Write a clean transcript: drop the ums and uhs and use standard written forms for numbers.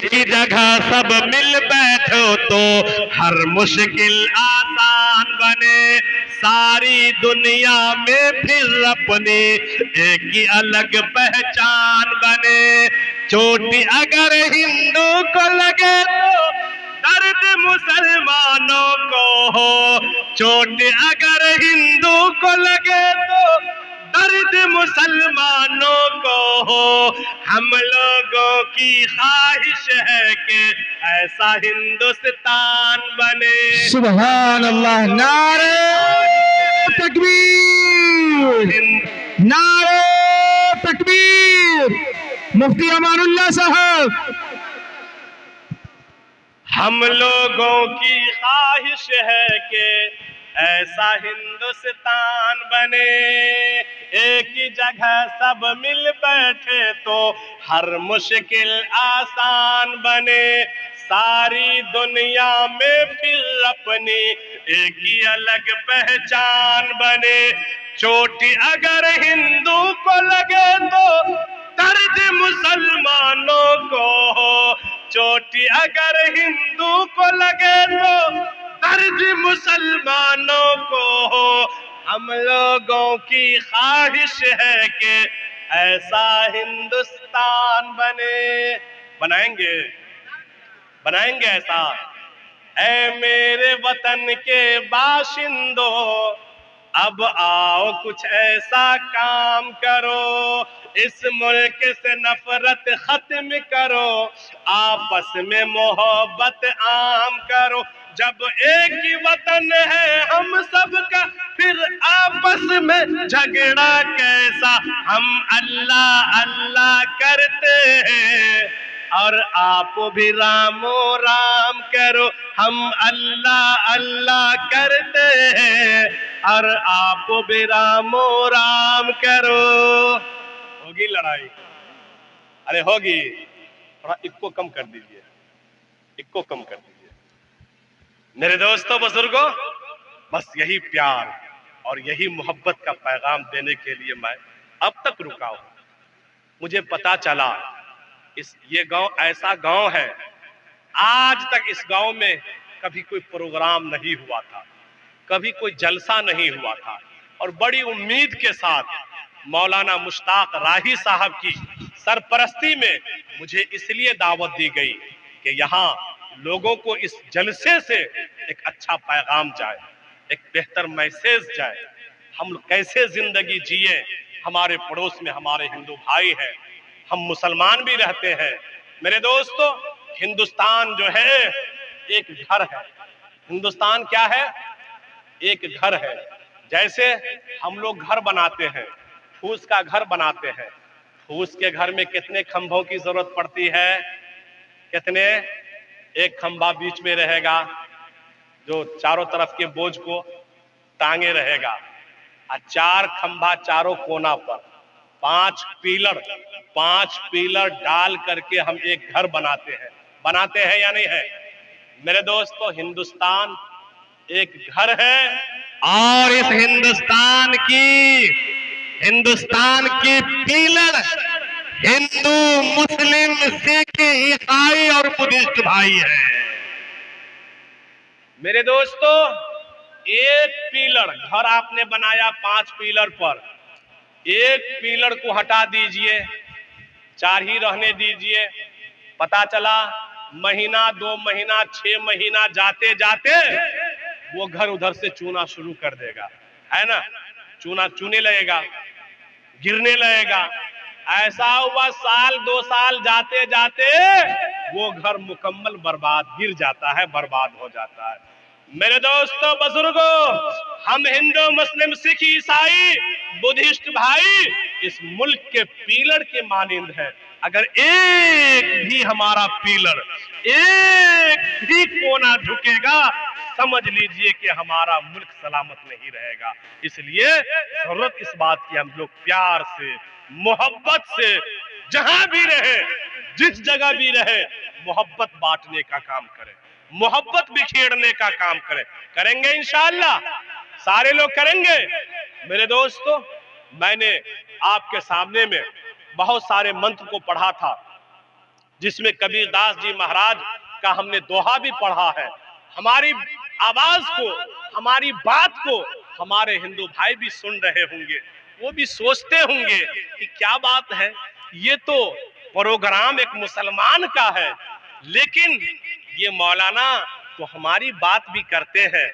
एक ही जगह सब मिल बैठो तो हर मुश्किल आसान बने। सारी दुनिया में फिर अपनी एक ही अलग पहचान बने। चोटी अगर हिंदू को लगे तो दर्द मुसलमानों को हो। चोट अगर हिंदू को लगे तो दर्द मुसलमानों को हो। हम लोगों की ख्वाहिश है कि ऐसा हिंदुस्तान बने। सुभान अल्लाह। नारे तकबीर, नारे तकबीर। मुफ्ती अमानुल्लाह साहब। हम लोगों की ख्वाहिश है कि ऐसा हिंदुस्तान बने। एक ही जगह सब मिल बैठे तो हर मुश्किल आसान बने। सारी दुनिया में फिर अपनी एक ही अलग पहचान बने। चोटी अगर हिंदू को लगे तो दर्द मुसलमानों को हो। चोटी अगर हिंदू को लगे तो दर्द मुसलमानों को हो। हम लोगों की ख्वाहिश है कि ऐसा हिंदुस्तान बने। बनाएंगे, बनाएंगे ऐसा। ऐ मेरे वतन के बाशिंदों, अब आओ कुछ ऐसा काम करो। इस मुल्क से नफरत खत्म करो, आपस में मोहब्बत आम करो। जब एक ही वतन है हम सबका, फिर आपस में झगड़ा कैसा। हम अल्लाह अल्लाह करते हैं और आप भी रामो राम करो। हम अल्लाह अल्लाह करते हैं और आप भी रामो राम करो। होगी लड़ाई? अरे होगी। थोड़ा इक्को कम कर दीजिए, इक्को कम कर दीजिए। मेरे दोस्तों बुजुर्गों, बस यही प्यार और यही मोहब्बत का पैगाम देने के लिए मैं अब तक रुका हूं। मुझे पता चला ये गांव ऐसा गांव है, आज तक इस गांव में कभी कोई प्रोग्राम नहीं हुआ था, कभी कोई जलसा नहीं हुआ था। और बड़ी उम्मीद के साथ मौलाना मुश्ताक राही साहब की सरपरस्ती में मुझे इसलिए दावत दी गई कि यहाँ लोगों को इस जलसे से एक अच्छा पैगाम जाए, एक बेहतर मैसेज जाए। हम कैसे जिंदगी जिए। हमारे पड़ोस में हमारे हिंदू भाई हैं, हम मुसलमान भी रहते हैं। मेरे दोस्तों, हिंदुस्तान जो है एक घर है। हिंदुस्तान क्या है? एक घर है। जैसे हम लोग घर बनाते हैं, फूस का घर बनाते हैं। फूस के घर में कितने खंभों की जरूरत पड़ती है? कितने? एक खंभा बीच में रहेगा जो चारों तरफ के बोझ को टांगे रहेगा, और 4 खंभा चारों कोना पर, 5 पिलर डाल करके हम एक घर बनाते हैं या नहीं है? मेरे दोस्तों, हिंदुस्तान एक घर है और इस हिंदुस्तान की पिलर हिंदू, मुस्लिम, सिख, ईसाई और बुद्धिस्ट भाई है। मेरे दोस्तों, एक पिलर घर आपने बनाया 5 पिलर पर, एक पिलर को हटा दीजिए, 4 ही रहने दीजिए। पता चला महीना, 2 महीना, 6 महीना जाते जाते वो घर उधर से चूना शुरू कर देगा, है ना? चूना चूने लगेगा, गिरने लगेगा। ऐसा हुआ 1 2 साल जाते जाते वो घर मुकम्मल गिर जाता है, बर्बाद हो जाता है। मेरे दोस्तों बुजुर्गों, हम हिंदू, मुस्लिम, सिख, ईसाई, बुद्धिस्ट भाई इस मुल्क के पिलर के मानिंद है। अगर एक भी हमारा पिलर, एक भी कोना झुकेगा, समझ लीजिए कि हमारा मुल्क सलामत नहीं रहेगा। इसलिए जरूरत इस बात की हम लोग प्यार से, मोहब्बत से जहां भी रहे, जिस जगह भी रहे, मोहब्बत बांटने का काम करें, मोहब्बत बिखेरने का काम करें। करेंगे इंशाअल्लाह, सारे लोग करेंगे। मेरे दोस्तों, मैंने आपके सामने में बहुत सारे मंत्र को पढ़ा था। जिसमें कबीरदास जी महाराज का हमने दोहा भी पढ़ा है। हमारी आवाज को, हमारी बात को हमारे हिंदू भाई भी सुन रहे होंगे, वो भी सोचते होंगे कि क्या बात है, ये तो प्रोग्राम एक मुसलमान का है, लेकिन ये मौलाना तो हमारी बात भी करते हैं।